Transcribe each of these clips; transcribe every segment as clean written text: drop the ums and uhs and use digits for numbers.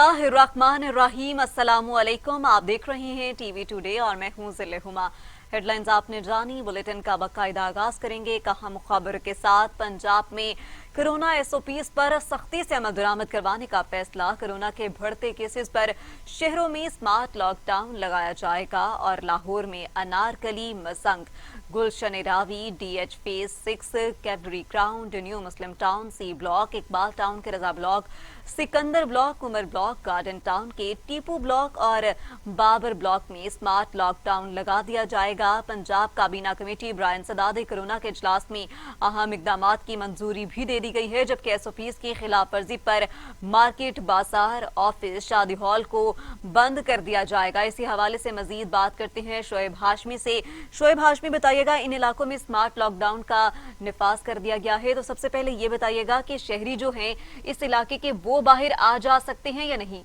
बिस्मिल्लाहिर्रहमानिर्रहीम। अस्सलामु अलैकुम। आप देख रहे हैं टीवी टुडे और मैं हूं जिले हुमा। हेडलाइंस आपने जानी, बुलेटिन का बाकायदा आगाज करेंगे एक अहम खबर के साथ। पंजाब में कोरोना एसओपीज पर सख्ती से अमल दरामद करवाने का फैसला। कोरोना के बढ़ते केसेस पर शहरों में स्मार्ट लॉकडाउन लगाया जाएगा और लाहौर में Anarkali, Mozang, Gulshan Ravi, DH phase 6, Cadbury ground, new Muslim town, C block, Iqbal town के Raza block, Sikandar block, Umar block, garden town के टीपू ब्लॉक और बाबर ब्लॉक में स्मार्ट लॉकडाउन लगा दिया जाएगा। पंजाब काबीना कमेटी ब्रायन सदादे कोरोना के इजलास में अहम इकदाम की मंजूरी भी दे दी गई है, जबकि एसओपीज की खिलाफ वर्जी पर मार्केट, बाजार, ऑफिस, शादी हॉल को बंद कर दिया जाएगा। इसी हवाले से मजीद बात करते हैं शोएब हाशमी से। शोएब हाशमी, बताइएगा, इन इलाकों में स्मार्ट लॉकडाउन का निफाज कर दिया गया है, तो सबसे पहले ये बताइएगा कि शहरी जो हैं इस इलाके के वो बाहर आ जा सकते हैं या नहीं?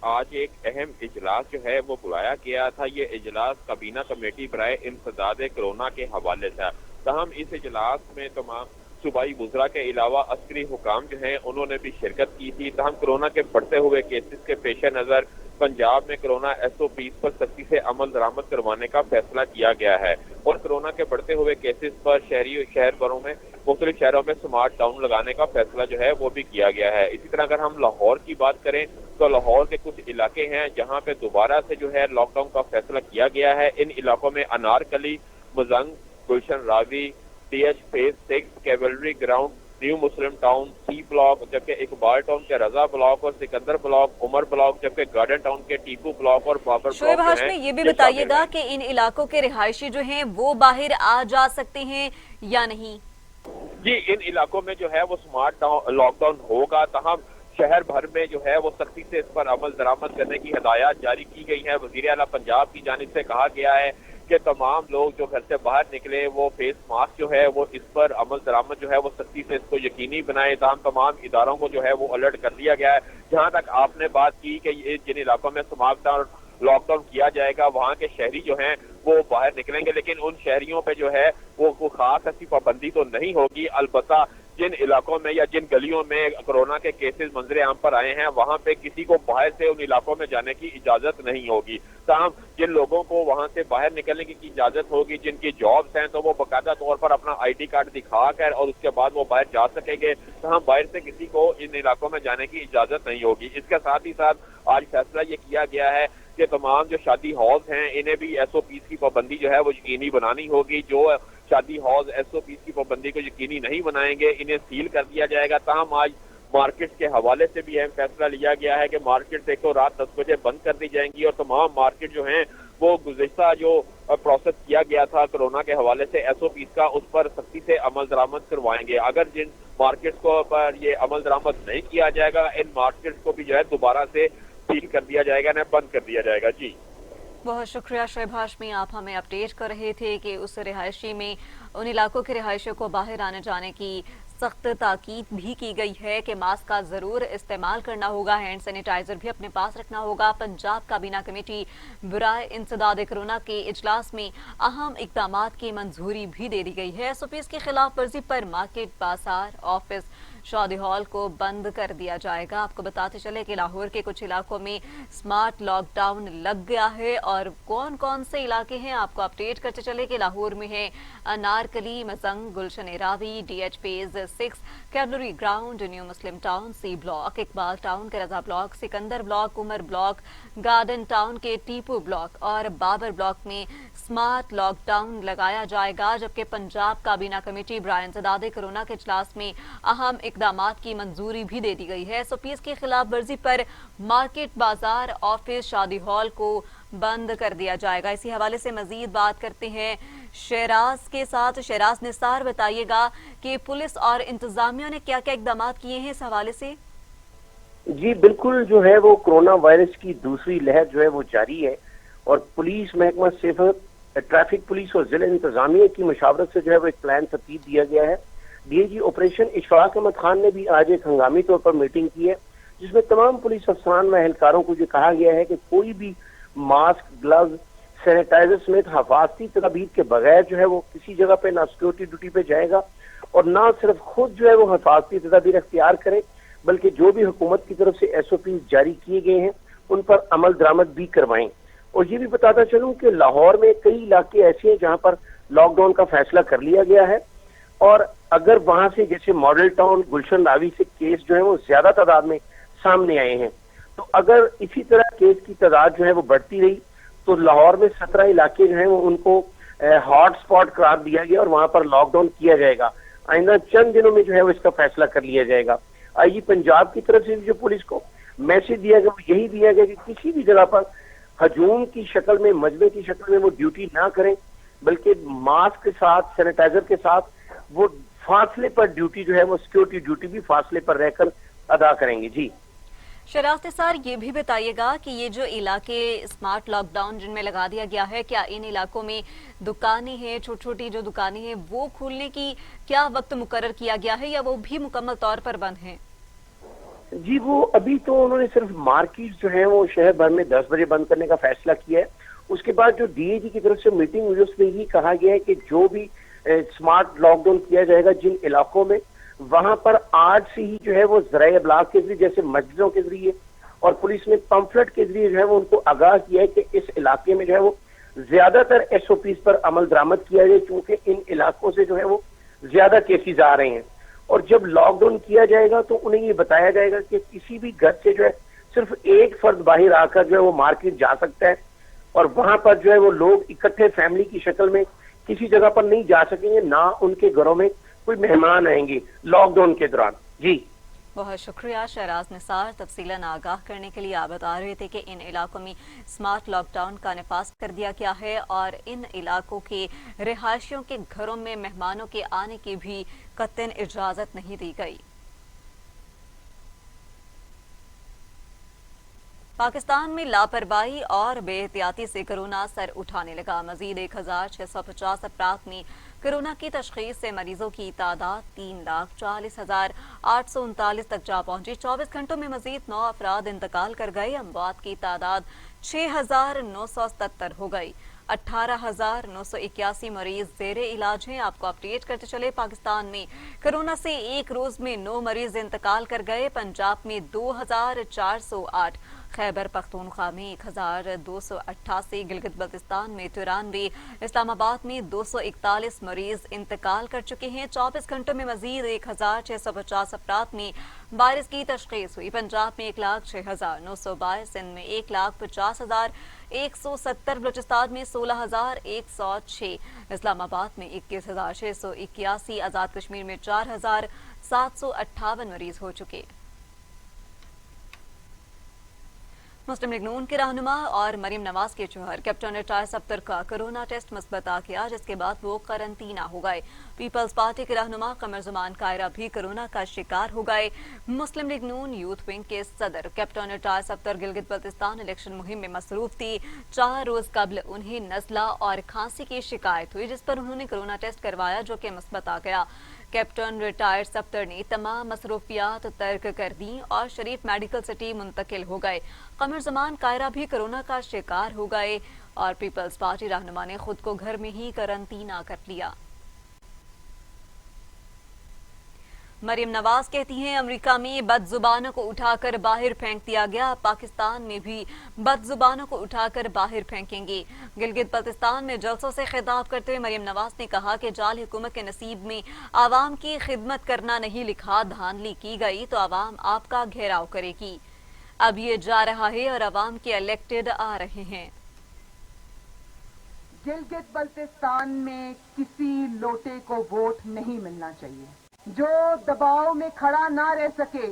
आज एक अहम इजलास जो है वो बुलाया गया था। ये इजलास काबीना कमेटी बराए इंसदाद कोरोना के हवाले था। तहम इस इजलास में तमाम सूबाई वुज़रा के अलावा अस्करी हुकाम जो हैं उन्होंने भी शिरकत की थी। तहम कोरोना के बढ़ते हुए केसेस के पेश नज़र पंजाब में कोरोना एसओपीज पर सख्ती से अमल दरामद करवाने का फैसला किया गया है और कोरोना के बढ़ते हुए केसेस पर शहर भरों में मुख्तलिफ शहरों में स्मार्ट टाउन लगाने का फैसला जो है वो भी किया गया है। इसी तरह अगर हम लाहौर की बात करें तो लाहौर के कुछ इलाके हैं जहां पे दोबारा से जो है लॉकडाउन का फैसला किया गया है। इन इलाकों में Anarkali, Mozang, Gulshan Ravi, DH phase 6, cavalry ground, new Muslim town, C block, जबकि इकबाल टाउन के रजा ब्लॉक और सिकंदर ब्लॉक, उमर ब्लॉक, जबकि गार्डन टाउन के टीपू ब्लॉक और बाबर शोएब ब्लॉक हाशमी, ये भी बताइएगा कि इन इलाकों के रिहायशी जो हैं वो बाहर आ जा सकते हैं या नहीं? जी, इन इलाकों में जो है वो स्मार्ट लॉकडाउन होगा। तहम शहर भर में जो है वो सख्ती से इस पर अमल दरामद करने की हिदायत जारी की गई है। वजीर आला पंजाब की जानिब से कहा गया है कि तमाम लोग जो घर से बाहर निकले वो फेस मास्क जो है वो इस पर अमल दरामद जो है वो सख्ती से इसको यकीनी बनाए। तमाम इदारों को जो है वो अलर्ट कर दिया गया है। जहां तक आपने बात की कि ये जिन इलाकों में स्मार्ट लॉकडाउन किया जाएगा वहां के शहरी जो हैं वो बाहर निकलेंगे, लेकिन उन शहरियों पे जो है वो खास ऐसी पाबंदी तो नहीं होगी। अलबत्ता जिन इलाकों में या जिन गलियों में कोरोना के केसेस मंजरे आम पर आए हैं वहां पे किसी को बाहर से उन इलाकों में जाने की इजाजत नहीं होगी। ताहम जिन लोगों को वहां से बाहर निकलने की इजाजत होगी, जिनकी जॉब्स हैं, तो वो बाकायदा तौर पर अपना आईडी कार्ड दिखा कर और उसके बाद वो बाहर जा सकेंगे। ताहम बाहर से किसी को इन इलाकों में जाने की इजाजत नहीं होगी। इसके साथ ही साथ आज फैसला ये किया गया है कि तमाम जो शादी हॉल्स हैं इन्हें भी एसओपीज की पाबंदी जो है वो यकीनी बनानी होगी। जो शादी हॉल एसओपीज की पाबंदी को यकीनी नहीं बनाएंगे इन्हें सील कर दिया जाएगा। ताहम आज मार्केट के हवाले से भी अहम फैसला लिया गया है कि मार्केट देखो रात 10 बजे बंद कर दी जाएंगी और तमाम मार्केट जो हैं वो गुज़िश्ता जो प्रोसेस किया गया था कोरोना के हवाले से एसओपीज का, उस पर सख्ती से अमल दरामद करवाएंगे। अगर जिन मार्केट्स को पर ये अमल दरामद नहीं किया जाएगा इन मार्केट्स को भी जो है दोबारा से सील कर दिया जाएगा, इन्हें बंद कर दिया जाएगा। जी, बहुत शुक्रिया शोएब हाशमी, आप हमें अपडेट कर रहे थे कि उस रिहायशी में उन इलाकों के रिहायशियों को बाहर आने जाने की सख्त ताकीद भी की गई है कि मास्क का जरूर इस्तेमाल करना होगा, हैंड सैनिटाइजर भी अपने पास रखना होगा। पंजाब काबीना कमेटी बराए इंसदाद कोरोना के इजलास में अहम इकदाम की मंजूरी भी दे दी गई है। एसओपीज की खिलाफ वर्जी पर मार्केट, बाजार, ऑफिस, शादी हॉल को बंद कर दिया जाएगा। आपको बताते चले कि लाहौर के कुछ इलाकों में स्मार्ट लॉकडाउन लग गया है और कौन कौन से इलाके हैं आपको अपडेट करते चले कि लाहौर में है Anarkali, Mozang, Gulshan Ravi, DH phase 6, cavalry ground, new Muslim town, C block, Iqbal town के Raza block, Sikandar block, Umar block, garden town के टीपू ब्लॉक और बाबर ब्लॉक में स्मार्ट लॉकडाउन लगाया जाएगा। जबकि पंजाब काबीना कमेटी ब्रायन सदादे कोरोना के इजलास में अहम इकदामात की मंजूरी भी दे दी गई है। एसओपीज की खिलाफ वर्जी पर मार्केट, बाजार, ऑफिस, शादी हॉल को बंद कर दिया जाएगा। इसी हवाले से मजीद बात करते हैं शहराज के साथ। शहराज निसार, बताइएगा कि पुलिस और इंतजामिया ने क्या क्या इकदाम किए हैं इस हवाले से? जी बिल्कुल, जो है वो कोरोना वायरस की दूसरी लहर जो है वो जारी है और पुलिस महकमा सिफत, ट्रैफिक पुलिस और जिला इंतजामिया की मशावरत से जो है वो एक प्लान तरतीब दिया गया है। डीआईजी ऑपरेशन इशफाक अहमद खान ने भी आज एक हंगामी तौर पर मीटिंग की है जिसमें तमाम पुलिस अफसरान व एहलकारों को ये कहा गया है कि कोई भी मास्क, ग्लव्स, सैनिटाइजर समेत हिफाजती तदाबीर के बगैर जो है वो किसी जगह पे ना सिक्योरिटी ड्यूटी पे जाएगा और ना सिर्फ खुद जो है वो हिफाजती तदाबीर अख्तियार करे بلکہ جو بھی حکومت کی طرف سے SOPs جاری کیے گئے ہیں ان پر عمل درآمد بھی کروائیں. اور یہ بھی بتاتا چلوں کہ لاہور میں کئی علاقے ایسے ہیں جہاں پر لاک ڈاؤن کا فیصلہ کر لیا گیا ہے، اور اگر وہاں سے جیسے ماڈل ٹاؤن گلشن راوی سے کیس جو ہے وہ زیادہ تعداد میں سامنے آئے ہیں، تو اگر اسی طرح کیس کی تعداد جو ہے وہ بڑھتی رہی تو لاہور میں 17 علاقے جو ہیں وہ ان کو ہاٹ سپاٹ قرار دیا گیا اور وہاں پر لاک ڈاؤن کیا جائے گا. آئندہ چند دنوں میں جو ہے وہ اس کا فیصلہ کر لیا جائے گا. آئی جی پنجاب کی طرف سے جو پولیس کو میسج دیا گیا وہ یہی دیا گیا کہ کسی بھی جگہ پر ہجوم کی شکل میں، مجمع کی شکل میں وہ ڈیوٹی نہ کریں، بلکہ ماسک کے ساتھ، سینیٹائزر کے ساتھ وہ فاصلے پر ڈیوٹی جو ہے وہ سیکورٹی ڈیوٹی بھی فاصلے پر رہ کر ادا کریں گے. جی شرافتِ سار، یہ بھی بتائیے گا کہ یہ جو علاقے اسمارٹ لاک ڈاؤن جن میں لگا دیا گیا ہے، کیا ان علاقوں میں دکانیں ہیں، چھوٹی چھوٹی جو دکانیں ہیں وہ کھولنے کی کیا وقت مقرر کیا گیا ہے یا وہ بھی مکمل طور پر بند ہیں؟ جی وہ ابھی تو انہوں نے صرف مارکیٹ جو ہیں وہ شہر بھر میں 10 بجے بند کرنے کا فیصلہ کیا ہے. اس کے بعد جو DAG کی طرف سے میٹنگ ہوئی اس میں یہ کہا گیا ہے کہ جو بھی اسمارٹ لاک ڈاؤن کیا جائے گا جن علاقوں میں، وہاں پر آج سے ہی جو ہے وہ ذرائع ابلاغ کے ذریعے جیسے مسجدوں کے ذریعے اور پولیس نے پمفلٹ کے ذریعے جو ہے وہ ان کو آگاہ کیا ہے کہ اس علاقے میں جو ہے وہ زیادہ تر SOPs پر عمل درآمد کیا جائے، چونکہ ان علاقوں سے جو ہے وہ زیادہ کیسز آ رہے ہیں. اور جب لاک ڈاؤن کیا جائے گا تو انہیں یہ بتایا جائے گا کہ کسی بھی گھر سے جو ہے صرف ایک فرد باہر آ کر جو ہے وہ مارکیٹ جا سکتا ہے، اور وہاں پر جو ہے وہ لوگ اکٹھے فیملی کی شکل میں کسی جگہ پر نہیں جا سکیں گے، نہ ان کے گھروں میں کوئی مہمان آئیں گے لاک ڈاؤن کے دوران. جی بہت شکریہ شہراز نثار، تفصیلاً آگاہ کرنے کے لیے. آپ بتا رہے تھے کہ ان علاقوں میں اسمارٹ لاک ڈاؤن کا نفاذ کر دیا گیا ہے اور ان علاقوں کے رہائشیوں کے گھروں میں مہمانوں کے آنے کی بھی قطعاً اجازت نہیں دی گئی. پاکستان میں لاپرواہی اور بے احتیاطی سے کورونا سر اٹھانے لگا. مزید 1650 افراد میں کورونا کی تشخیص سے مریضوں کی تعداد 3,40,839 تک جا پہنچی. 24 گھنٹوں میں مزید 9 افراد انتقال کر گئے. اموات کی تعداد 6,977 ہو گئی. 18,981 مریض زیر علاج ہیں. آپ کو اپڈیٹ کرتے چلے، پاکستان میں کورونا سے ایک روز میں 9 مریض انتقال کر گئے. پنجاب میں 2,408، خیبر پختونخوا میں 1,288، گلگت بلتستان میں 93، اسلام آباد میں 241 مریض انتقال کر چکے ہیں. 24 گھنٹوں میں مزید 1,650 افراد میں وائرس کی تشخیص ہوئی. پنجاب میں 1,06,922، سندھ میں 1,50,170، بلوچستان میں 16,106، اسلام آباد میں 21,681، آزاد کشمیر میں 4,758 مریض ہو چکے. مسلم لیگ نون کے رہنما اور مریم نواز کے شوہر کیپٹن ریٹائر سبتر کا کورونا ٹیسٹ مثبت آ گیا، جس کے بعد وہ قرنطینہ ہو گئے. پیپلز پارٹی کے رہنما قمر زمان کائرہ بھی کورونا کا شکار ہو گئے. مسلم لیگ نون یوتھ ونگ کے صدر کیپٹن ریٹائر سبتر گلگت بلتستان الیکشن مہم میں مصروف تھی. 4 روز قبل انہیں نزلہ اور کھانسی کی شکایت ہوئی، جس پر انہوں نے کورونا ٹیسٹ کروایا جو کہ مثبت آ گیا. کیپٹن ریٹائر سبتر نے تمام مصروفیات ترک کر دیں اور شریف میڈیکل سٹی منتقل ہو گئے. قمر زمان کائرہ بھی کورونا کا شکار ہو گئے اور پیپلز پارٹی رہنما نے خود کو گھر میں ہی قرنطینہ کر لیا. مریم نواز کہتی ہیں امریکہ میں بد زبانوں کو اٹھا کر باہر پھینک دیا گیا، پاکستان میں بھی بد زبانوں کو اٹھا کر باہر پھینکیں گے. گلگت بلتستان میں جلسوں سے خطاب کرتے ہوئے مریم نواز نے کہا کہ جعل حکومت کے نصیب میں عوام کی خدمت کرنا نہیں لکھا، دھاندلی کی گئی تو عوام آپ کا گھیراؤ کرے گی. اب یہ جا رہا ہے اور عوام کے الیکٹڈ آ رہے ہیں. گلگت بلتستان میں کسی لوٹے کو ووٹ نہیں ملنا چاہیے. جو دباؤ میں کھڑا نہ رہ سکے،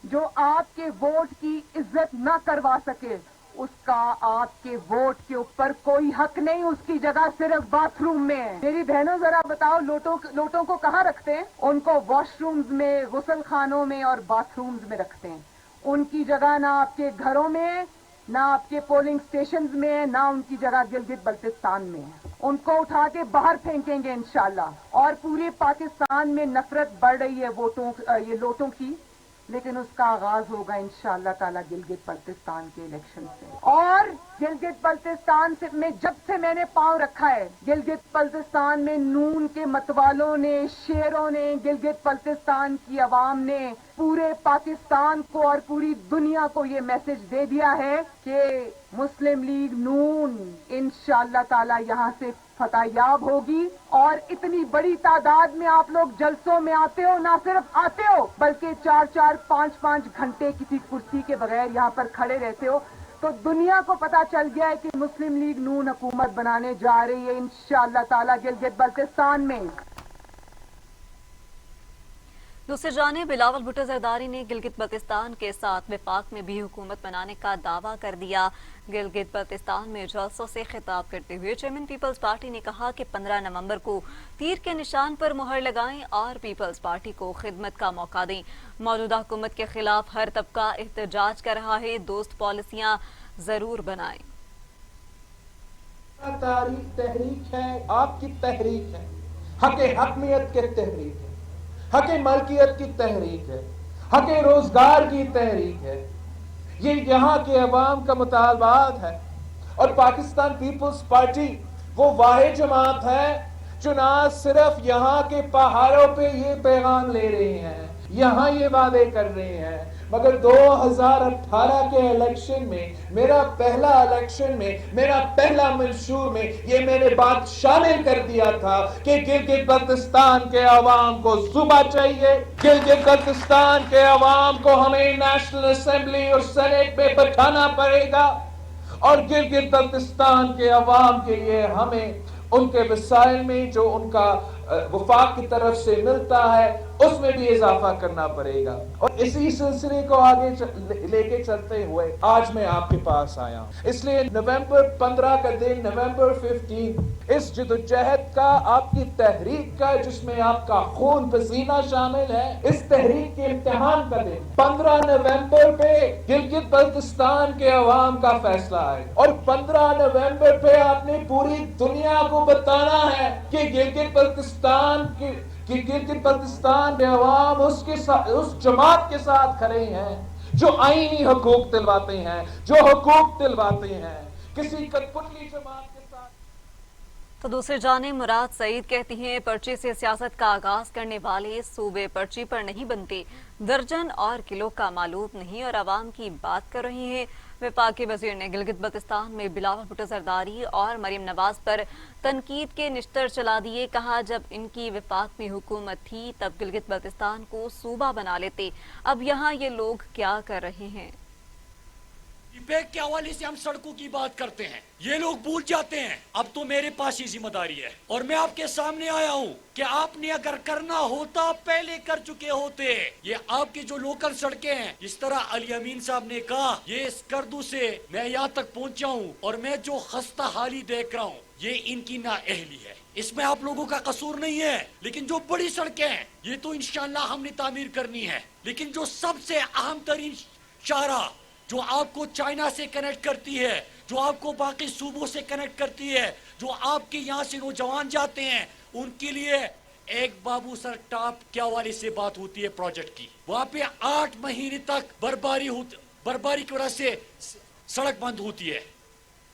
جو آپ کے ووٹ کی عزت نہ کروا سکے، اس کا آپ کے ووٹ کے اوپر کوئی حق نہیں. اس کی جگہ صرف باتھ روم میں ہے. میری بہنوں ذرا بتاؤ لوٹوں کو کہاں رکھتے ہیں؟ ان کو واش رومز میں، غسل خانوں میں اور باتھ رومز میں رکھتے ہیں. ان کی جگہ نہ آپ کے گھروں میں، نہ آپ کے پولنگ سٹیشنز میں، نہ ان کی جگہ گلگت بلتستان میں ہے. ان کو اٹھا کے باہر پھینکیں گے انشاءاللہ. اور پورے پاکستان میں نفرت بڑھ رہی ہے یہ لوٹوں کی، لیکن اس کا آغاز ہوگا انشاءاللہ تعالی گلگت بلتستان کے الیکشن سے. اور गिलगित बल्तिस्तान में जब से मैंने पांव रखा है, गिलगित बल्तिस्तान में नून के मतवालों ने, शेरों ने, गिलगित बल्तिस्तान की आवाम ने पूरे पाकिस्तान को और पूरी दुनिया को ये मैसेज दे दिया है कि मुस्लिम लीग नून इंशाअल्लाह ताला यहाँ से फतहयाब होगी। और इतनी बड़ी तादाद में आप लोग जलसों में आते हो, ना सिर्फ आते हो बल्कि 4-4, 5-5 घंटे किसी कुर्सी के बगैर यहाँ पर खड़े रहते हो। तो दुनिया को पता चल गया है कि मुस्लिम लीग नून हुकूमत बनाने जा रही है इंशाअल्लाह ताला गिलगित बल्तिस्तान में। दूसरी जानिब बिलावल भुट्टो जरदारी ने गिलगित बल्तिस्तान के साथ विफाक में भी हुकूमत बनाने का दावा कर दिया। गिलगित बल्तिस्तान में जलसों से खिताब करते हुए चेयरमैन पीपल्स पार्टी ने कहा कि 15 नवंबर को तीर के निशान पर मुहर लगाएं और पीपल्स पार्टी को खिदमत का मौका दें। मौजूदा हुकूमत के खिलाफ हर तबका एहतजाज कर रहा है, दोस्त पॉलिसियां जरूर बनाएं। तहरीक है, आपकी तहरीक है, हक हकमियत के तहरीक है, हक मलकियत की तहरीक है, हक रोजगार की तहरीक है। ये यहाँ के अवाम का मुतालबात है और पाकिस्तान पीपल्स पार्टी वो वाहिद जमात है जो ना सिर्फ यहाँ के पहाड़ों पे ये पैगाम ले रहे हैं, यहाँ ये वादे कर रहे हैं, मगर 2018 के इलेक्शन में, मेरा पहला इलेक्शन में, मेरा पहला मंशूर में ये मैंने बात शामिल कर दिया था कि गिलगित बल्तिस्तान के अवाम को सूबा चाहिए, गिलगित बल्तिस्तान के अवाम को हमें नेशनल असेंबली और सेनेट में बैठाना पड़ेगा और गिलगित बल्तिस्तान के अवाम के लिए हमें उनके वसाइल में जो उनका वफाक की तरफ से मिलता है उसमें भी इजाफा करना पड़ेगा। और इसी सिलसिले को आगे लेके चलते हुए आज मैं आपके पास आया हूं। इसलिए नवंबर 15 का दिन, नवंबर 15, इस जदोजहद का, आपकी तहरीक का, जिसमें आपका खून पसीना शामिल है, इस तहरीक के इम्तिहान का दिन 15 नवंबर पे गिलगित बल्तिस्तान के अवाम का फैसला है और 15 नवंबर पे आपने पूरी दुनिया को बताना है कि गिलगित बल्तिस्तान के अवाम उसके साथ, उस जमात के साथ खड़े हैं जो आईनी हकूक दिलवाते हैं, जो हकूक दिलवाते हैं, किसी कठपुतली जमात के साथ। तो दूसरी जानिब मुराद सईद कहती हैं, पर्ची से सियासत का आगाज करने वाले सूबे पर्ची पर नहीं बनते, दर्जन और किलो का मालूम नहीं और आवाम की बात कर रही हैं। वफाकी वजीर ने गिलगित बल्तिस्तान में बिलावल भुट्टो जरदारी और मरीम नवाज पर तनकीद के निश्तर चला दिए। कहा जब इनकी वफाक में हुकूमत थी तब गिलगित बल्तिस्तान को सूबा बना लेते, अब यहाँ ये लोग क्या कर रहे हैं। पैक के हवाले से हम सड़कों की बात करते हैं, ये लोग भूल जाते हैं अब तो मेरे पास ही जिम्मेदारी है और मैं आपके सामने आया हूँ कि आपने अगर करना होता पहले कर चुके होते। ये आपकी जो लोकल सड़कें हैं, इस तरह अली अमीन साहब ने कहा, ये स्कर्दू से मैं यहाँ तक पहुँचा हूँ और मैं जो खस्ता हाली देख रहा हूँ ये इनकी नाअहली है, इसमें आप लोगों का कसूर नहीं है। लेकिन जो बड़ी सड़कें हैं ये तो इंशाअल्लाह हमने तामीर करनी है, लेकिन जो सबसे अहम तरीन शाहराह जो आपको चाइना से कनेक्ट करती है, जो आपको बाकी सूबों से कनेक्ट करती है, जो आपके यहाँ से नौजवान जाते हैं, उनके लिए एक बाबू सर टॉप के हवाले से बात होती है प्रोजेक्ट की। वहाँ पे 8 महीने तक बर्फबारी की वजह से सड़क बंद होती है,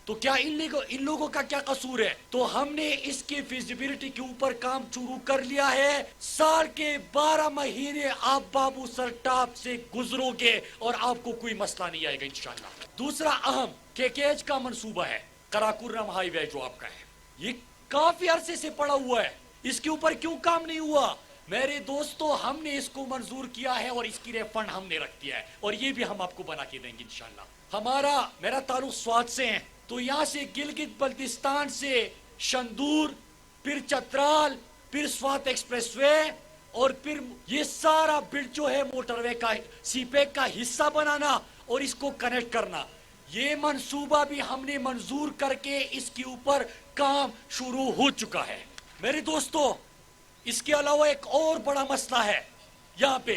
तो क्या इन लोगों का क्या कसूर है? तो हमने इसकी फिजिबिलिटी के ऊपर काम शुरू कर लिया है। साल के 12 महीने आप बाबू सर टॉप से गुजरोगे और आपको कोई मसला नहीं आएगा इंशाअल्लाह। दूसरा अहम केकेज का मंसूबा है, कराकुरम हाईवे जो आपका है, ये काफी अरसे से पड़ा हुआ है, इसके ऊपर क्यों काम नहीं हुआ? मेरे दोस्तों, हमने इसको मंजूर किया है और इसकी लिए फंड हमने रख दिया है और ये भी हम आपको बना के देंगे इंशाअल्लाह। मेरा ताल्लुक स्वात से है, तो यहाँ से गिलगित बल्तिस्तान से शंदूर, फिर चतराल, फिर स्वात एक्सप्रेसवे और फिर ये सारा बिल्ड जो है मोटरवे का सीपेक का हिस्सा बनाना और इसको कनेक्ट करना, ये मंसूबा भी हमने मंजूर करके इसके ऊपर काम शुरू हो चुका है। मेरे दोस्तों, इसके अलावा एक और बड़ा मसला है यहाँ पे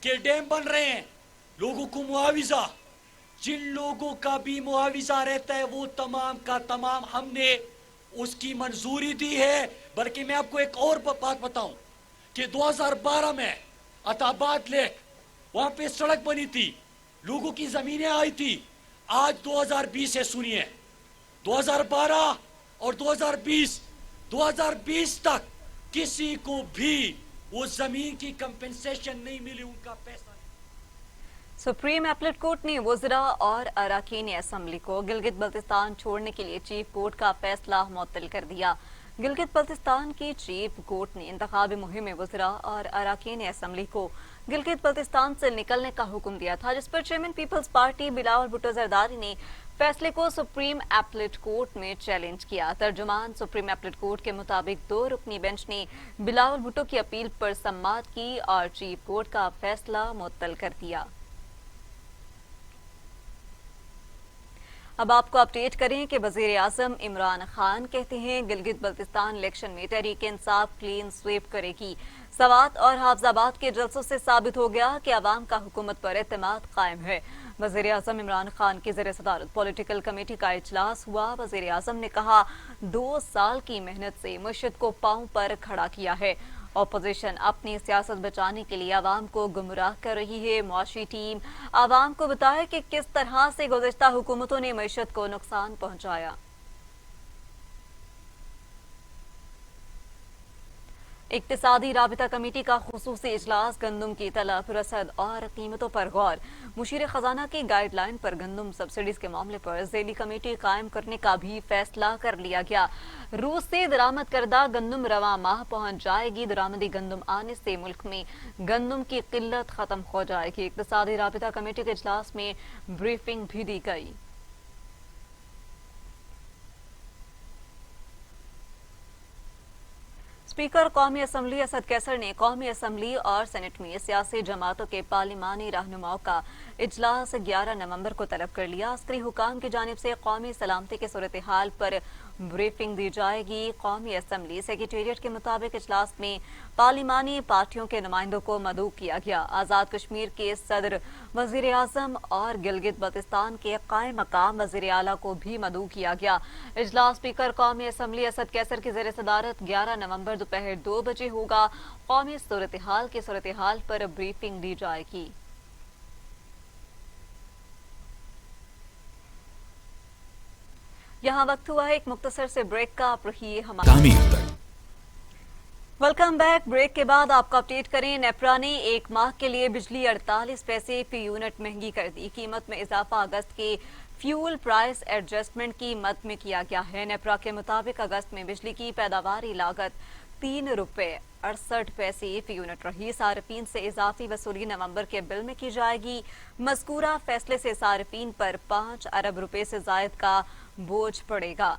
कि डैम बन रहे हैं, लोगों को मुआविजा, जिन लोगों का भी मुआविजा रहता है वो तमाम का तमाम हमने उसकी मंजूरी दी है। बल्कि मैं आपको एक और बात बताऊं कि 2012 में अताबाद लेक वहां पे सड़क बनी थी, लोगों की जमीनें आई थी। आज 2020 है, सुनिए, 2012 और 2020 तक किसी को भी वो जमीन की कंपेंसेशन नहीं मिली, उनका पैसा नहीं। सुप्रीम एपलेट कोर्ट ने वज़रा और अरकान असम्बली को गिलगित बल्तिस्तान छोड़ने के लिए चीफ कोर्ट का फैसला मुअत्तल कर दिया। गिलगित बल्तिस्तान की चीफ कोर्ट ने इंतखाबी मुहिम में वज़रा और अरकान असम्बली को गिलगित बल्तिस्तान से निकलने का हुक्म दिया था, जिस पर चेयरमैन पीपल्स पार्टी बिलावल भुट्टो जरदारी ने फैसले को सुप्रीम एपलेट कोर्ट में चैलेंज किया। तर्जुमान सुप्रीम एपलेट कोर्ट के मुताबिक 2 रुकनी बेंच ने बिलावल भुट्टो की अपील पर समाअत की और चीफ कोर्ट का फैसला मुअत्तल कर दिया। अब आपको अपडेट करें कि वजीर आजम इमरान खान कहते हैं गिलगित बल्तिस्तान इलेक्शन में तहरीक इंसाफ क्लीन स्वीप करेगी। सवात और हाफजाबाद के जलसों से साबित हो गया कि अवाम का हुकूमत पर एतमाद कायम है। वजीर आजम इमरान खान की ज़ेर सदारत पॉलिटिकल कमेटी का इजलास हुआ। वजीर आजम ने कहा 2 साल की मेहनत से मुर्शिद को पांव पर खड़ा किया है। अपोजिशन अपनी सियासत बचाने के लिए आवाम को गुमराह कर रही है। मुआशी टीम आवाम को बताए कि किस तरह से गुज़िश्ता हुकूमतों ने मईशत को नुकसान पहुंचाया। इक्तिसादी राबिता कमेटी का खुसूसी इजलास गंदम की तलब रसद और कीमतों पर गौर। मुशीर खजाना की गाइडलाइन पर गंदम सब्सिडीज के मामले पर ज़ेली कमेटी कायम करने का भी फैसला कर लिया गया। रूस से दरामद करदा गंदम रवा माह पहुंच जाएगी। दरामदी गंदम आने से मुल्क में गंदम की किल्लत खत्म हो जाएगी। इक्तिसादी राबिता कमेटी के इजलास में ब्रीफिंग भी दी गई। स्पीकर कौमी असम्बली असद कैसर ने कौमी असम्बली और सेनेट में सियासी जमातों के पार्लिमानी रहनुमाओं का इजलास 11 नवंबर को तलब कर लिया। अस्करी हुकाम की जानिब से कौमी सलामती की सूरत हाल पर ब्रीफिंग दी जाएगी। कौमी असम्बली सेक्रेटेरिएट के मुताबिक इजलास में पार्लिमानी पार्टियों के नुमाइंदों को मदऊ किया गया। आज़ाद कश्मीर के सदर वजीर आजम और गिलगित बल्तिस्तान के कायम मकाम वजीर आला को भी मदऊ किया गया। इजलास स्पीकर कौमी असम्बली असद कैसर की ज़ेर सदारत 11 नवंबर दोपहर 2 बजे होगा। कौमी सूरत हाल पर ब्रीफिंग दी जाएगी। यहाँ वक्त हुआ है एक मुख्तसर से ब्रेक का। आप रहिए हमारे वेलकम बैक। ब्रेक के बाद आपको अपडेट करें, नेप्रा ने 1 माह के लिए बिजली 48 पैसे फी यूनिट महंगी कर दी। कीमत में इजाफा अगस्त के फ्यूल प्राइस एडजस्टमेंट की मद में किया गया है। नेप्रा के मुताबिक अगस्त में बिजली की पैदावारी लागत 3 रुपए 68 पैसे फी यूनिट रही। सार्फिन से इजाफी वसूली नवंबर के बिल में की जाएगी। मज़कूरा फैसले से सार्फिन पर 5 अरब रुपए से जायद का बोझ पड़ेगा।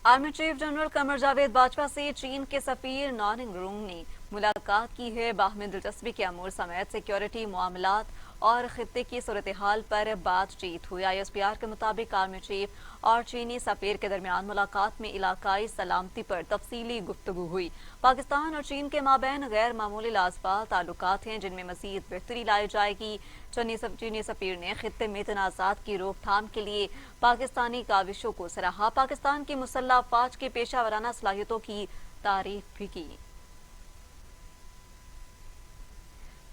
Army chief general Qamar Javed Bajwa से चीन के सफीर नॉनिंग रूंग ने मुलाकात की है। बाहमी दिलचस्पी के अमूर समेत सिक्योरिटी मामलात और खित्ते की सूरत हाल पर बातचीत हुई। ISPR के मुताबिक आर्मी चीफ और चीनी सफीर के दरमियान मुलाकात में इलाकाई सलामती पर तफसीली गुफ्तगू हुई। पाकिस्तान और चीन के माबैन गैर मामूली लाजवाल ताल्लुकात हैं जिनमें मजीद बेहतरी लाई जाएगी। चीनी सफीर ने खित्ते में तनाज़ात की रोकथाम के लिए पाकिस्तानी काविशों को सराहा। पाकिस्तान की मुसल्लह अफवाज की पेशा वराना सलाहियतों की तारीफ भी की।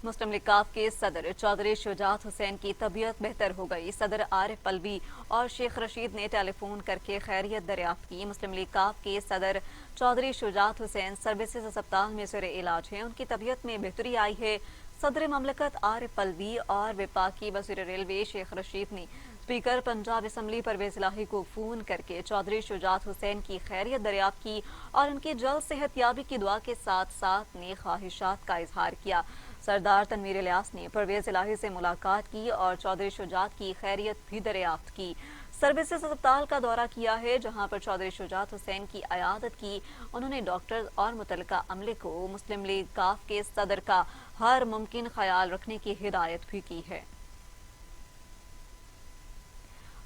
मुस्लिम लीग काफ के सदर चौधरी शुजात हुसैन की तबीयत बेहतर हो गई। सदर आरिफ अलवी और शेख रशीद ने टेलीफोन करके खैरियत दरियाफ्त की। मुस्लिम लीग काफ के सदर चौधरी शुजात हुसैन सर्विसेज अस्पताल में ज़ेर इलाज हैं। उनकी तबीयत में बेहतरी आई है। सदर ममलकत आरिफ अलवी और वफाकी वज़ीर रेलवे शेख रशीद ने स्पीकर पंजाब असम्बली परवेज इलाही को फोन करके चौधरी शुजात हुसैन की खैरियत दरियाफ्त की और उनकी जल्द सेहतयाबी की दुआ के साथ साथ नेक ख्वाहिशात का इजहार किया। सरदार तनवीर इलियास ने परवेज इलाही से मुलाकात की और चौधरी शुजात की खैरियत भी दरियाफ्त की। सर्विसेज अस्पताल का दौरा किया है जहां पर चौधरी शुजात हुसैन की अयादत की। उन्होंने डॉक्टर और मुतल्लिका अमले को मुस्लिम लीग काफ के सदर का हर मुमकिन ख्याल रखने की हिदायत भी की है।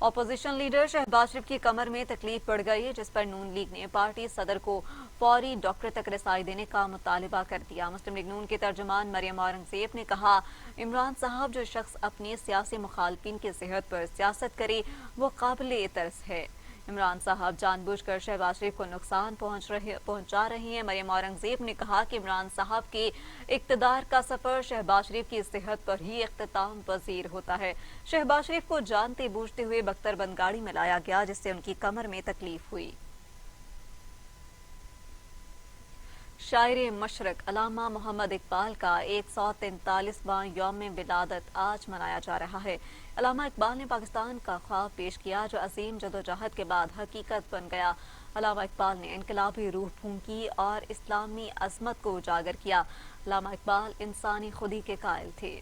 अपोजिशन लीडर शहबाज शरीफ की कमर में तकलीफ बढ़ गई है, जिस पर नून लीग ने पार्टी सदर को फौरी डॉक्टर तक रसाई देने का मुतालबा कर दिया। मुस्लिम लीग नून के तर्जुमान मरियम औरंगजेब ने कहा, इमरान साहब जो शख्स अपने सियासी मुखालफिन की सेहत पर सियासत करे वो काबिल तरस है। عمران صاحب جان بوجھ کر شہباز شریف کو نقصان پہنچا رہے ہیں۔ مریم اورنگزیب نے کہا کہ عمران صاحب کے اقتدار کا سفر شہباز شریف کی صحت پر ہی اختتام پذیر ہوتا ہے۔ شہباز شریف کو جانتے بوجھتے ہوئے بختر بند گاڑی میں لایا گیا، جس سے ان کی کمر میں تکلیف ہوئی۔ شاعر مشرق علامہ محمد اقبال کا 143واں یوم ولادت آج منایا جا رہا ہے۔ علامہ اقبال نے پاکستان کا خواب پیش کیا جو عظیم جدوجہد کے بعد حقیقت بن گیا۔ علامہ اقبال نے انقلابی روح پھونکی اور اسلامی عظمت کو اجاگر کیا۔ علامہ اقبال انسانی خودی کے قائل تھے۔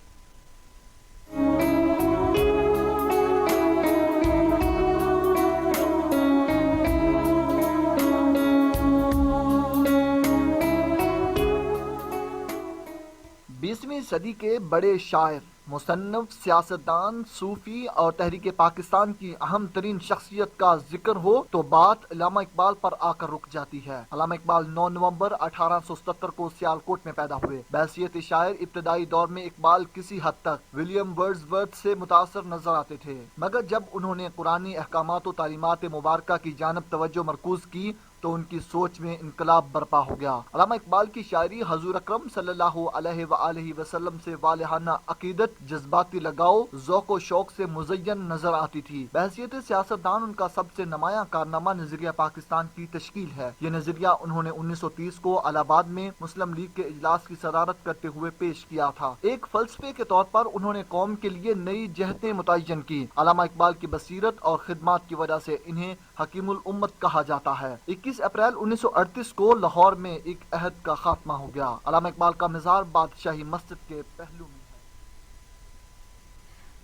بیسویں صدی کے بڑے شاعر، مصنف، سیاستدان، صوفی اور تحریک پاکستان کی اہم ترین شخصیت کا ذکر ہو تو بات علامہ اقبال پر آ کر رک جاتی ہے۔ علامہ اقبال 9 نومبر 1877 کو سیالکوٹ میں پیدا ہوئے۔ بحیثیت شاعر ابتدائی دور میں اقبال کسی حد تک ولیم ورڈزورتھ سے متاثر نظر آتے تھے، مگر جب انہوں نے قرآنی احکامات و تعلیمات مبارکہ کی جانب توجہ مرکوز کی تو ان کی سوچ میں انقلاب برپا ہو گیا۔ علامہ اقبال کی شاعری حضور اکرم صلی اللہ علیہ وآلہ وسلم سے والہانہ عقیدت، جذباتی لگاؤ، ذوق و شوق سے مزین نظر آتی تھی۔ بحیثیت سیاستدان ان کا سب سے نمایاں کارنامہ نظریہ پاکستان کی تشکیل ہے۔ یہ نظریہ انہوں نے 1930 کو الہ آباد میں مسلم لیگ کے اجلاس کی صدارت کرتے ہوئے پیش کیا تھا۔ ایک فلسفے کے طور پر انہوں نے قوم کے لیے نئی جہتیں متعین کی۔ علامہ اقبال کی بصیرت اور خدمات کی وجہ سے انہیں حکیم الامت کہا جاتا ہے۔ 21 اپریل 1938 کو لاہور میں ایک عہد کا خاتمہ ہو گیا۔ علامہ اقبال کا مزار بادشاہی مسجد کے پہلو میں ہے۔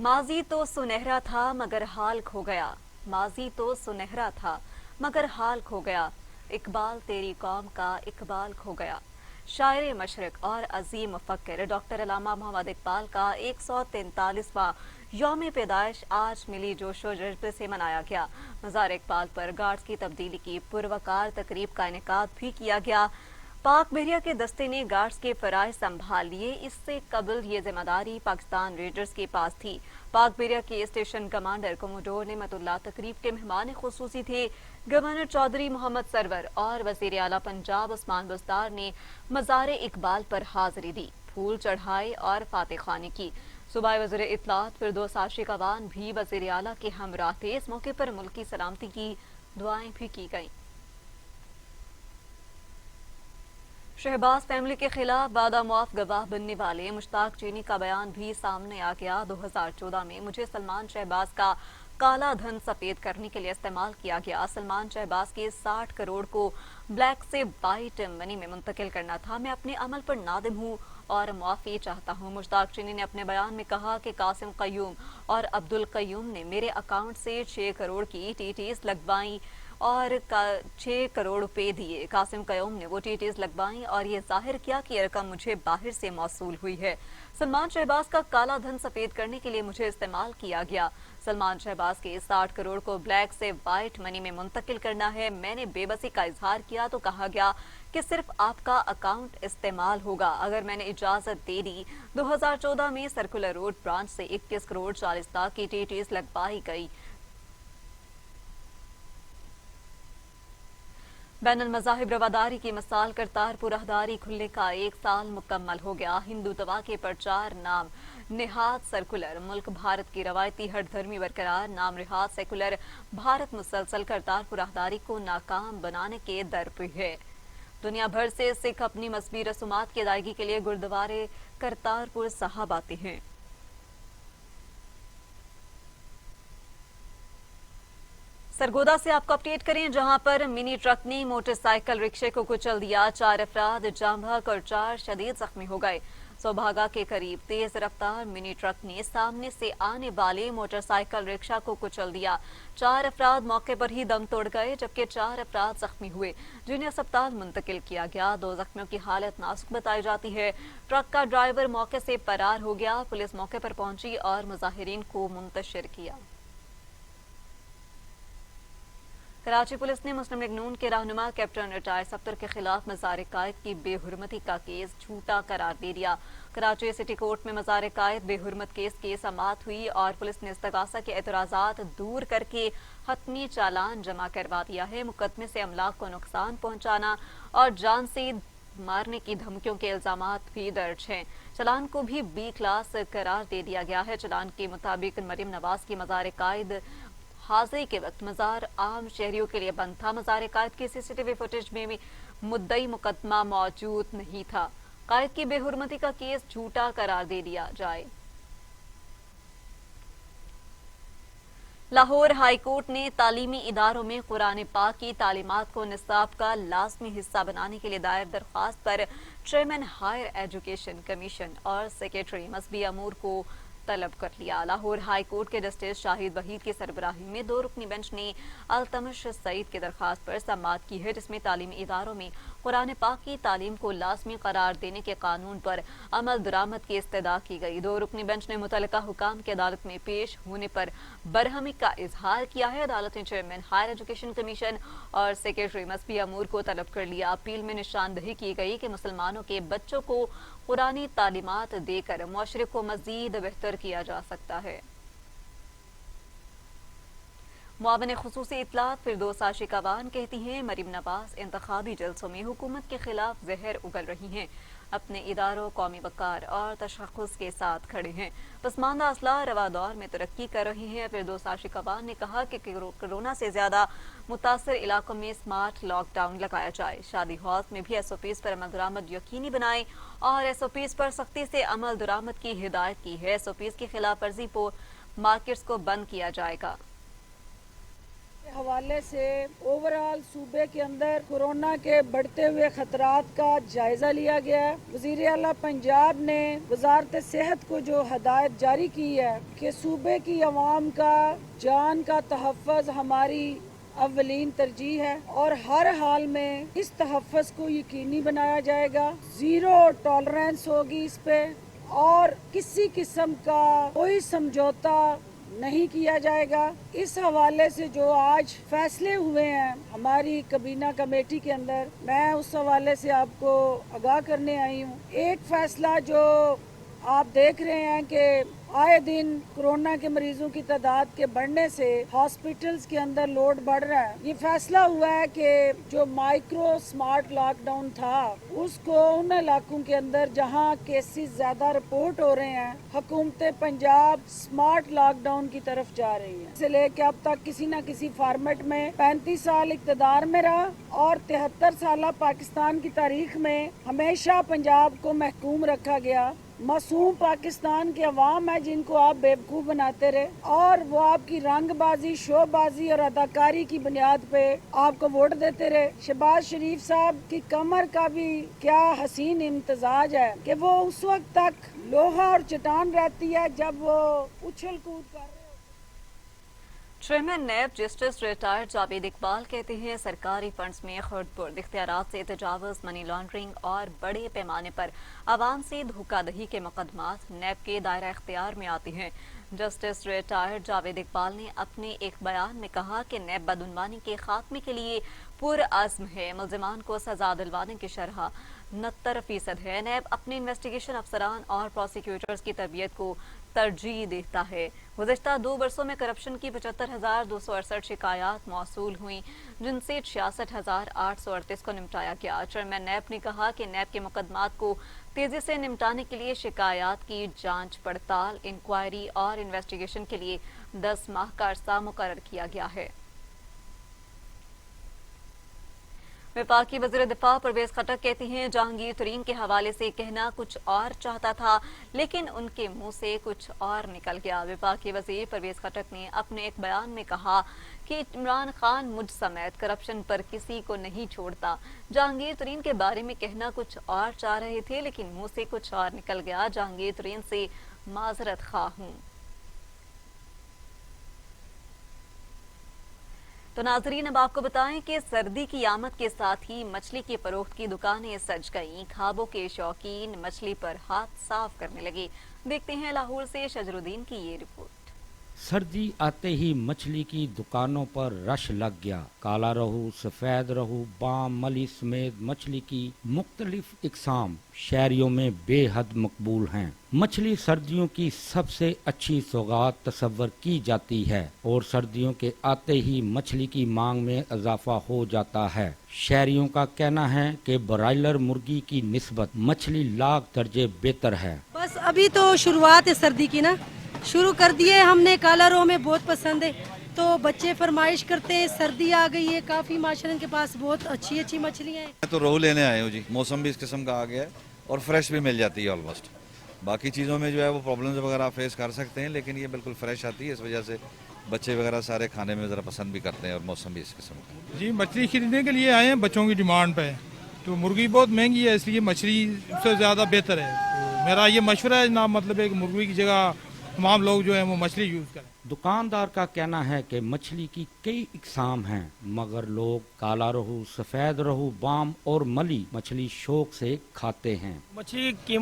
ماضی تو سنہرا تھا مگر حال کھو گیا، ماضی تو سنہرا تھا مگر حال کھو گیا، اقبال تیری قوم کا اقبال کھو گیا۔ شاعر مشرق اور عظیم مفکر ڈاکٹر علامہ محمد اقبال کا 143واں یوم پیدائش آج ملی جوش و جذبے سے منایا گیا۔ مزار اقبال پر گارڈز کی تبدیلی کی پروقار تقریب کا انعقاد بھی کیا گیا۔ پاک بحریہ کے دستے نے گارڈز کے فرائض سنبھال لیے۔ اس سے قبل یہ ذمہ داری پاکستان ریڈرز کے پاس تھی۔ پاک بحریہ کے اسٹیشن کمانڈر کوموڈور نعمت اللہ تقریب کے مہمان خصوصی تھے۔ گورنر چودھری محمد سرور اور وزیر اعلیٰ پنجاب عثمان بزدار نے مزار اقبال پر حاضری دی، پھول چڑھائے اور فاتح خوانی کی۔ صوبائی وزیر اطلاعات فردوس عاشق اوان بھی وزیر اعلیٰ کے ہمراہ تھے۔ اس موقع پر ملک کی سلامتی کی دعائیں بھی کی گئیں۔ شہباز فیملی کے خلاف وعدہ معاف گواہ بننے والے مشتاق چینی کا بیان بھی سامنے آ گیا۔ 2014 میں مجھے سلمان شہباز کا کالا دھن سفید کرنے کے لیے استعمال کیا گیا۔ سلمان شہباز کے 60 کروڑ کو بلیک سے وائٹ منی میں منتقل کرنا تھا۔ میں اپنے عمل پر نادم ہوں اور معافی چاہتا ہوں۔ مشتاق چینی نے اپنے بیان میں کہا کہ قاسم قیوم اور عبدالقیوم نے میرے اکاؤنٹ سے 6 کروڑ کی TTs لگوائیں اور 6 کروڑ روپے دیے۔ قاسم قیوم نے وہ TTs لگوائیں اور یہ ظاہر کیا کہ یہ رقم مجھے باہر سے موصول ہوئی ہے۔ سلمان شہباز کا کالا دھن سفید کرنے کے لیے مجھے استعمال کیا گیا۔ سلمان شہباز کے 60 کروڑ کو بلیک سے وائٹ منی میں منتقل کرنا ہے۔ میں نے بے بسی کا اظہار کیا تو کہا گیا کہ صرف آپ کا اکاؤنٹ استعمال ہوگا۔ اگر میں نے اجازت دے دی۔ 2014 میں سرکولر روڈ برانچ سے 21 کروڑ 40 لاکھ کی TTs لگوائی گئی۔ بین المذاہب رواداری کی مثال کرتارپور راہداری کھلنے کا 1 سال مکمل ہو گیا۔ ہندوتوا کے پرچار نام نہاد سرکولر ملک بھارت کی روایتی ہر دھرمی برقرار نام نہاد سیکولر بھارت مسلسل کرتارپور راہداری کو ناکام بنانے کے در پہ ہے۔ دنیا بھر سے سکھ اپنی مذہبی رسومات کی ادائیگی کے لیے گردوارے کرتارپور صاحب آتے ہیں۔ سرگودا سے آپ کو اپڈیٹ کریں، جہاں پر منی ٹرک نے موٹر سائیکل رکشے کو کچل دیا۔ 4 افراد جاں بحق اور 4 شدید زخمی ہو گئے۔ سوبھاگا کے قریب تیز رفتار منی ٹرک نے سامنے سے آنے والے موٹر سائیکل رکشا کو کچل دیا۔ 4 افراد موقع پر ہی دم توڑ گئے، جبکہ 4 افراد زخمی ہوئے، جنہیں اسپتال منتقل کیا گیا۔ 2 زخمیوں کی حالت نازک بتائی جاتی ہے۔ ٹرک کا ڈرائیور موقع سے فرار ہو گیا۔ پولیس موقع پر پہنچی اور مظاہرین کو منتشر کیا۔ کراچی پولیس نے مسلم لیگ نون کے رہنما کیپٹن ریٹائر سفتر کے خلاف مزار قائد کی بے حرمتی کا کیس جھوٹا قرار دے دیا۔ कराची सिटी कोर्ट में मज़ार कायद बेहुरमत केस की समाअत हुई और पुलिस ने इस्तगासा के एतराज़ात दूर करके हतमी चालान जमा करवा दिया है। मुकदमे से अमलाक को नुकसान पहुंचाना और जान से मारने की धमकियों के इल्जामात भी दर्ज हैं। चालान को भी बी क्लास करार दे दिया गया है। चालान के मुताबिक मरीम नवाज की मज़ार कायद हाजिरी के वक्त मज़ार आम शहरियों के लिए बंद था। मज़ार कायद की सीसीटीवी फुटेज में भी मुद्दई मुकदमा मौजूद नहीं था। कायद की बेहुरमती का केस झूठा करार दे दिया जाए। लाहौर हाई कोर्ट ने तालीमी इदारों में कुरान पाक की तालीमात को निसाब का लाजमी हिस्सा बनाने के लिए दायर दरख्वास्त पर चेयरमैन हायर एजुकेशन कमीशन और सेक्रेटरी मसबी अमूर को तलब कर लिया। लाहौर हाई कोर्ट के जस्टिस शाहिद वहीद की सरबराही में 2 रुकनी बेंच ने अल्तमश सईद की दरख्वास्त पर समाअत की है, जिसमें तालीमी इदारों में कुरान पाक की तालीम को लाजमी करार देने के कानून पर अमल दरामद की इस्तदा की गई। 2 रुकनी बेंच ने मुतल्लिका हुकाम की अदालत में पेश होने पर बरहमी का इजहार किया है। अदालत ने चेयरमैन हायर एजुकेशन कमीशन और सेक्रेटरी मसबी अमूर को तलब कर लिया। अपील में निशानदही की गई कि मुसलमानों के बच्चों को कुरानी तालीमात देकर मुआशरे को मजीद बेहतर किया जा सकता है। मुआविन खुसूसी इत्तलात फिरदौस आशिकावान कहती हैं, मरीम नवाज इंतखाबी जलसों में हुकूमत के खिलाफ जहर उगल रही हैं, अपने इदारों, कौमी वकार और तशख़्ख़ुस के साथ खड़े हैं। पसमानदा असला रवा दौर में तरक्की कर रही हैं। फिरदौस आशिकावान ने कहा कि कोरोना से ज्यादा मुतासर इलाकों में स्मार्ट लॉकडाउन लगाया जाए। शादी हॉल्स में भी SOPs पर अमल दरामद यकीनी बनाए और SOPs पर सख्ती से अमल दरामद की हिदायत की है। SOPs की खिलाफ वर्जी पर मार्केट्स को बंद किया जाएगा। हवाले से ओवरऑल सूबे के अंदर कोरोना के बढ़ते हुए खतरात का जायजा लिया गया है। वज़ीर आला पंजाब ने वजारत सेहत को जो हदायत जारी की है कि सूबे की अवाम का जान का तहफ़्फ़ुज़ हमारी अव्वलीन तरजीह है और हर हाल में इस तहफ़्फ़ुज़ को यकीनी बनाया जाएगा। 0 टॉलरेंस होगी इस पे और किसी किस्म का कोई समझौता नहीं किया जाएगा। इस हवाले से जो आज फैसले हुए हैं हमारी कबीना कमेटी के अंदर, मैं उस हवाले से आपको आगाह करने आई हूँ। एक फैसला जो आप देख रहे हैं कि आए दिन कोरोना के मरीजों की तादाद के बढ़ने से हॉस्पिटल्स के अंदर लोड बढ़ रहा है। ये फैसला हुआ है कि जो माइक्रो स्मार्ट लॉकडाउन था उसको उन इलाकों के अंदर जहां केसेस ज्यादा रिपोर्ट हो रहे हैं, हुकूमत पंजाब स्मार्ट लॉकडाउन की तरफ जा रही है। इससे लेके अब तक किसी न किसी फॉर्मेट में 35 साल इक़्तिदार में रहा और 73 साल पाकिस्तान की तारीख में हमेशा पंजाब को महकूम रखा गया। मासूम पाकिस्तान के अवाम है जिनको आप बेवकूफ़ बनाते रहे और वो आपकी रंगबाजी, शोबाजी और अदाकारी की बुनियाद पे आपको वोट देते रहे। शहबाज शरीफ साहब की कमर का भी क्या हसीन इम्तजाज है कि वो उस वक्त तक लोहा और चट्टान रहती है जब वो उछल कूद कर रहे। Chairman NAB justice retired Javed Iqbal कहते हैं, सरकारी फंड्स में खुर्द-बुर्द इख्तियारात से तजावुज़, मनी लॉन्ड्रिंग और बड़े पैमाने पर आवाम से धोखाधड़ी के मुकदमात नैब के दायरा इख्तियार में आते हैं। जस्टिस रिटायर्ड जावेद इकबाल ने अपने एक बयान में कहा कि नैब बदउनवानी के खात्मे के लिए पुरअज़्म है। मुल्ज़िमान को सजा दिलवाने की शरह 69% है। नैब अपने इन्वेस्टिगेशन अफसरान और प्रोसिक्यूटर्स की तरबियत को तरजीह देता है। गुज़श्ता 2 बरसों में करप्शन की 75,268 शिकायत मौसूल हुई, जिनसे 66,838 को निपटाया गया। चेयरमैन नैब ने कहा कि नैब के मुकदमात को तेजी से निपटाने के लिए शिकायत की जांच पड़ताल, इंक्वायरी और इन्वेस्टिगेशन के लिए 10 माह का अरसा मुकर्रर किया गया है। वफाकी वज़ीर दिफा परवेज खटक कहती हैं, जहांगीर तरीन के हवाले से कहना कुछ और चाहता था लेकिन उनके मुंह से कुछ और निकल गया। वफाकी वज़ीर परवेज खटक ने अपने एक बयान में कहा कि इमरान खान मुझ समेत करप्शन पर किसी को नहीं छोड़ता। जहांगीर तरीन के बारे में कहना कुछ और चाह रहे थे लेकिन मुंह से कुछ और निकल गया। जहांगीर तरीन से माजरत खा हूँ। तो नाजरीन, अब आपको बताएं कि सर्दी की आमद के साथ ही मछली की फरोख्त की दुकानें सज गईं। खाबों के शौकीन मछली पर हाथ साफ करने लगे। देखते हैं लाहौर से शजरुद्दीन की ये रिपोर्ट। सर्दी आते ही मछली की दुकानों पर रश लग गया। काला रहू, सफेद रहू, बाम, मली समेत मछली की मुख्तलिफ इकसाम शहरियों में बेहद मकबूल हैं। मछली सर्दियों की सबसे अच्छी सौगात तस्वर की जाती है और सर्दियों के आते ही मछली की मांग में इजाफा हो जाता है। शहरियों का कहना है कि ब्रायलर मुर्गी की निस्बत मछली लाख दर्जे बेहतर है। बस अभी तो शुरुआत है सर्दी की ना, शुरू कर दिए हमने। काला रोह में बहुत पसंद है तो बच्चे फरमाइश करते हैं। सर्दी आ गई है, काफ़ी माशाल्लाह के पास बहुत अच्छी अच्छी मछलियाँ हैं। मैं तो रोहू लेने आए हूँ जी। मौसम भी इस किस्म का आ गया है और फ्रेश भी मिल जाती है ऑलमोस्ट। बाकी चीज़ों में जो है वो प्रॉब्लम्स वगैरह फेस कर सकते हैं, लेकिन ये बिल्कुल फ्रेश आती है। इस वजह से बच्चे वगैरह सारे खाने में ज़रा पसंद भी करते हैं और मौसम भी इस किस्म का। जी मछली खरीदने के लिए आए हैं बच्चों की डिमांड पे। तो मुर्गी बहुत महंगी है, इसलिए मछली से ज़्यादा बेहतर है। तो मेरा ये मशवरा है ना, मतलब है कि मुर्गी की जगह तमाम लोग जो है वो मछली यूज़ करें। दुकानदार का कहना है कि मछली की कई इकसाम हैं, मगर लोग काला रोहू, सफेद रोहू, बाम और मली मछली शौक से खाते हैं। मछली की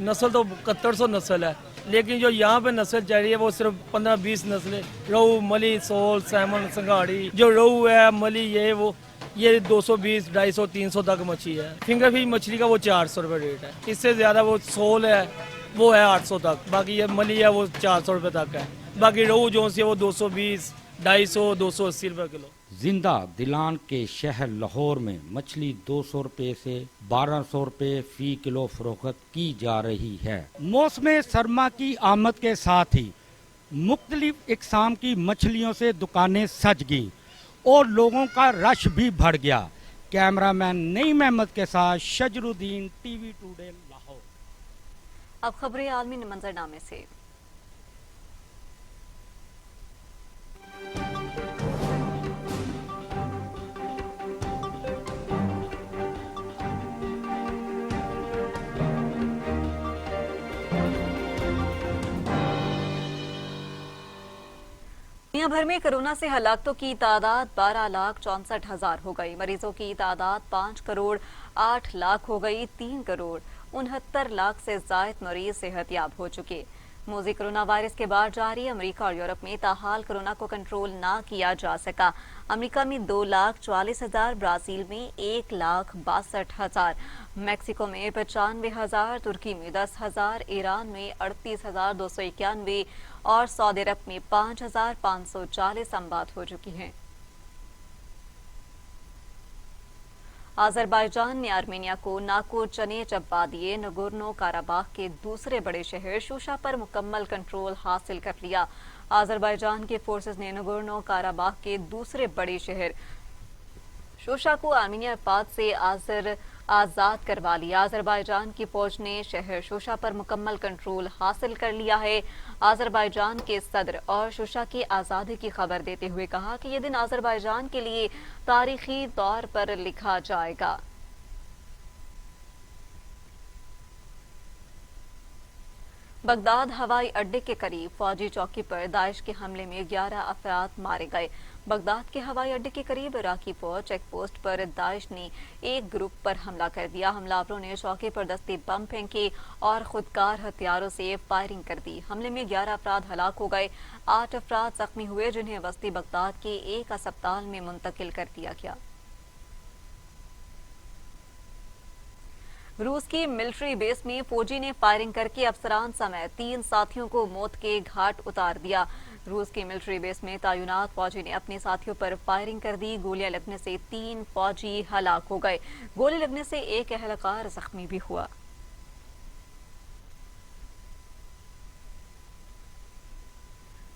नस्ल तो 7100 नस्ल है, लेकिन जो यहाँ पे नस्ल चल रही है वो सिर्फ 15-20 नस्लें। रोहू, मली, सोल, सैमन, संगाड़ी। जो रोहू है, मली, ये 220, 250, 300 तक मछली है। फिंगर फिश मछली का वो 400 रुपये रेट है। इससे ज़्यादा वो सोल है, वो है 800 तक। बाकी ये मली है वो 400 रुपये तक है। बाकी रोहू जो सी है वो 220, 250, 280 रुपये किलो। जिंदा दिलान के शहर लाहौर में मछली 200 रुपये से 1200 रुपये फी किलो फरोख्त की जा रही है। मौसम सरमा की आमद के साथ ही मुख्तलिफ इकसाम की मछलियों से दुकानें सज गईं और लोगों का रश भी बढ़ गया। कैमरामैन नईम अहमद के साथ शजरुद्दीन, टीवी टुडे, लाहौर। अब खबरें आलमी मंजरनामे से। दुनिया भर में कोरोना से हलाकतों की तादाद 12,64,000 हो गई। मरीजों की तादाद 5,08,00,000 हो गई। 3,69,00,000 से ज्यादा मरीज सेहतयाब हो चुके। मौजी कोरोना वायरस के बाद जारी अमेरिका और यूरोप में ताहाल कोरोना को कंट्रोल ना किया जा सका। अमेरिका में 2,44,000, ब्राजील में 1,62,000, मैक्सिको में 95,000, तुर्की में 10,000, ईरान में 38,291 और सऊदी अरब में 5,540 अमवात हो चुकी हैं। आज़रबाईजान ने आर्मेनिया को नाकोचने चब्बा दिए। नगोर्नो काराबाख के दूसरे बड़े शहर शूशा पर मुकम्मल कंट्रोल हासिल कर लिया। आज़रबाईजान के फोर्सेस ने नगोर्नो काराबाख के दूसरे बड़े शहर शूशा को आर्मेनिया पाद से आज़ाद करवा लिया। आज़रबाईजान की फौज ने शहर शूशा पर मुकम्मल कंट्रोल हासिल कर लिया है। आज़रबाईजान के सदर और शूशा की आज़ादी की खबर देते हुए कहा कि यह दिन आज़रबाईजान के लिए तारीखी तौर पर लिखा जाएगा। बगदाद हवाई अड्डे के करीब फौजी चौकी पर दाइश के हमले में 11 अफराद मारे गए। बगदाद के हवाई अड्डे के करीब इराकी फौज चेक पोस्ट पर दाइश ने एक ग्रुप पर हमला कर दिया। हमलावरों ने चौकी पर दस्ती बम फेंके और खुदकार हथियारों से फायरिंग कर दी। हमले में 11 अफराद हलाक हो गए, 8 अफराद जख्मी हुए, जिन्हें वस्ती बगदाद के एक अस्पताल में मुंतकिल कर दिया गया। रूस की मिलिट्री बेस में फौजी ने फायरिंग करके अफसरान समेत 3 साथियों को मौत के घाट उतार दिया। रूस की मिलिट्री बेस में तैनात फौजी ने अपने साथियों पर फायरिंग कर दी। गोलियां लगने से 3 फौजी हलाक हो गए। गोली लगने से एक एहलकार जख्मी भी हुआ।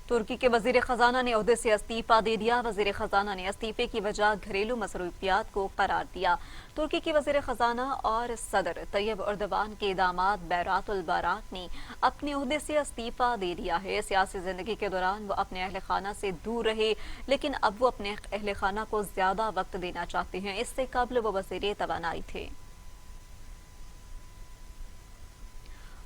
तुर्की के वजीर खजाना ने ओहदे से इस्तीफा दे दिया। वजीर खजाना ने इस्तीफे की वजह घरेलू मसरूफियात को करार दिया। तुर्की के वजीर खजाना और सदर तैयब अर्दवान के दामाद बैरातुल बाराक ने अपने ओहदे से इस्तीफा दे दिया है। सियासी जिंदगी के दौरान वो अपने अहल खाना से दूर रहे, लेकिन अब वो अपने अहल खाना को ज्यादा वक्त देना चाहते हैं। इससे कबल वो वजीर तवानाई थे।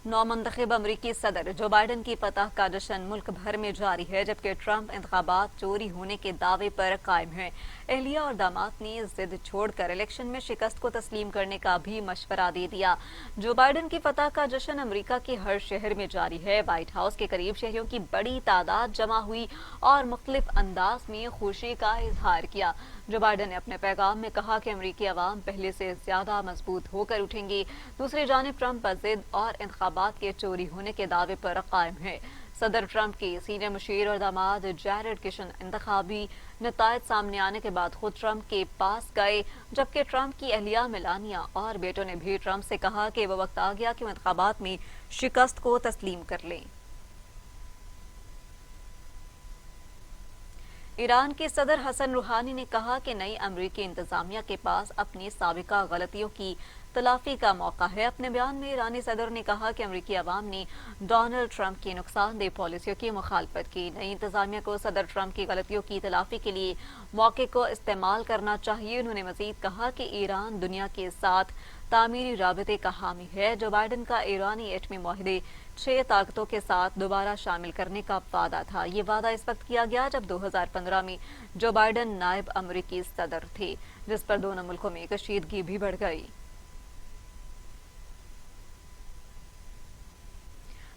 नौमंतखब अमरीकी सदर जो बाइडन की फतह का जश्न मुल्क भर में जारी है, जबकि ट्रंप इंतखाबात चोरी होने के दावे पर कायम है। एहलिया और दामाद ने जिद छोड़कर इलेक्शन में शिकस्त को तस्लीम करने का भी मशवरा दे दिया। जो बाइडन की फतह का जश्न अमरीका के हर शहर में जारी है। व्हाइट हाउस के करीब शहरियों की बड़ी तादाद जमा हुई और मुख्तलिफ अंदाज में खुशी का इजहार किया। जो बाइडन ने अपने पैगाम में कहा कि अमरीकी अवाम पहले से ज्यादा मजबूत होकर उठेंगे। दूसरी जानिब ट्रंप जिद और इंतखाबात के चोरी होने के दावे पर कायम है। सदर ट्रंप के सीनियर मुशीर और दामाद जैरेड किशन इंतखाबी नतायज सामने आने के बाद खुद ट्रंप के पास गए, जबकि ट्रंप की अहलिया मेलानिया और बेटों ने भी ट्रंप से कहा कि वो वक्त आ गया कि वो इंतखाबात में शिकस्त को तस्लीम कर लें। ईरान के सदर हसन रूहानी ने कहा कि नई अमरीकी इंतजामिया के पास अपनी साबिका गलतियों की तलाफी का मौका है। अपने बयान में ईरानी सदर ने कहा कि अमरीकी अवाम ने डोनाल्ड ट्रंप की नुकसानदेह पॉलिसियों की मुखालफत की। नई इंतजामिया को सदर ट्रंप की गलतियों की तलाफी के लिए मौके को इस्तेमाल करना चाहिए। उन्होंने मजीद कहा कि ईरान दुनिया के साथ तामीरी राबते का हामी है। जो बाइडन का ईरानी एटमी मुआहदे 6 ताकतों के साथ दोबारा शामिल करने का वादा था। ये वादा इस वक्त किया गया जब 2015 में जो बाइडन नायब अमरीकी सदर थे, जिस पर दोनों मुल्कों में कशीदगी भी बढ़ गई।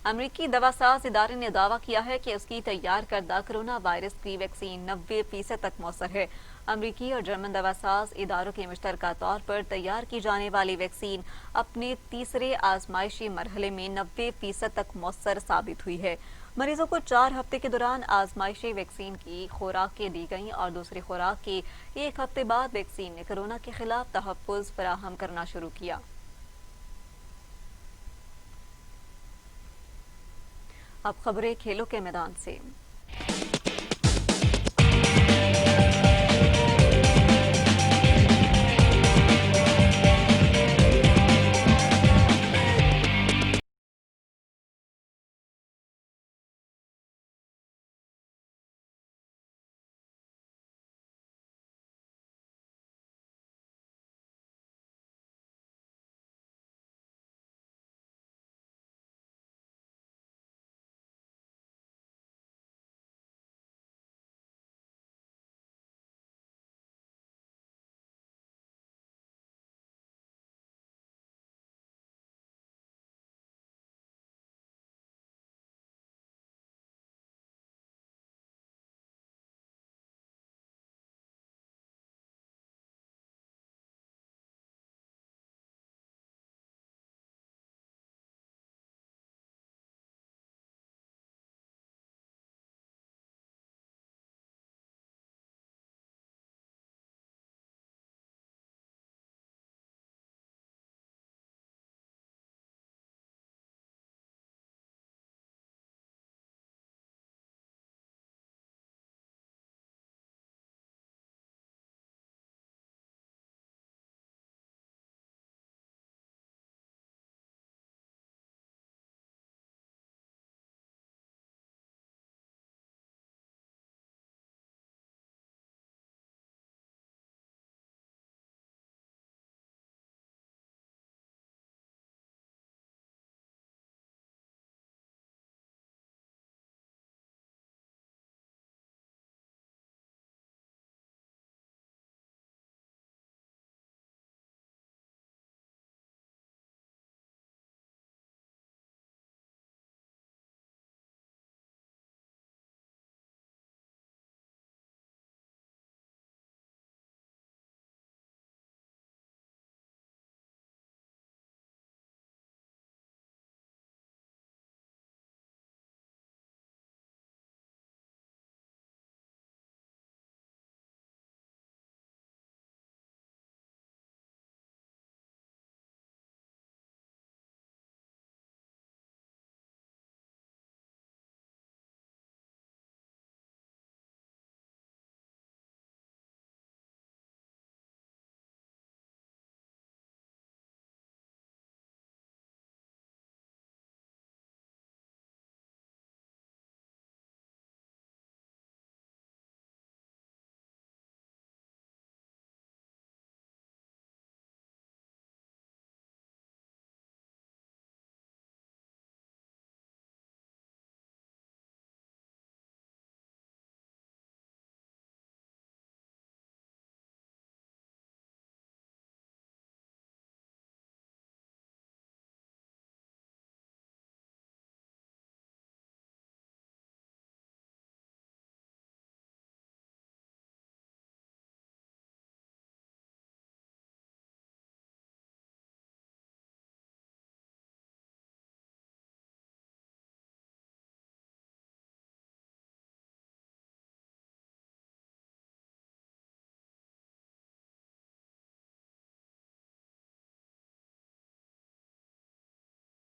अमरीकी दवासाज इदारे ने दावा किया है कि उसकी तैयार करदा कोरोना वायरस की वैक्सीन 90% तक मौसर है। अमरीकी और जर्मन दवासाज इदारों के मुश्तरका तौर पर तैयार की जाने वाली वैक्सीन अपने तीसरे आजमाइशी मरहले में 90% तक मौसर साबित हुई है। मरीजों को 4 हफ्ते के दौरान आजमाइशी वैक्सीन की खुराकें दी गईं और दूसरी खुराक के 1 हफ्ते बाद वैक्सीन ने कोरोना के खिलाफ तहफ़्फ़ुज़ फराहम करना शुरू किया। अब खबरें खेलों के मैदान से।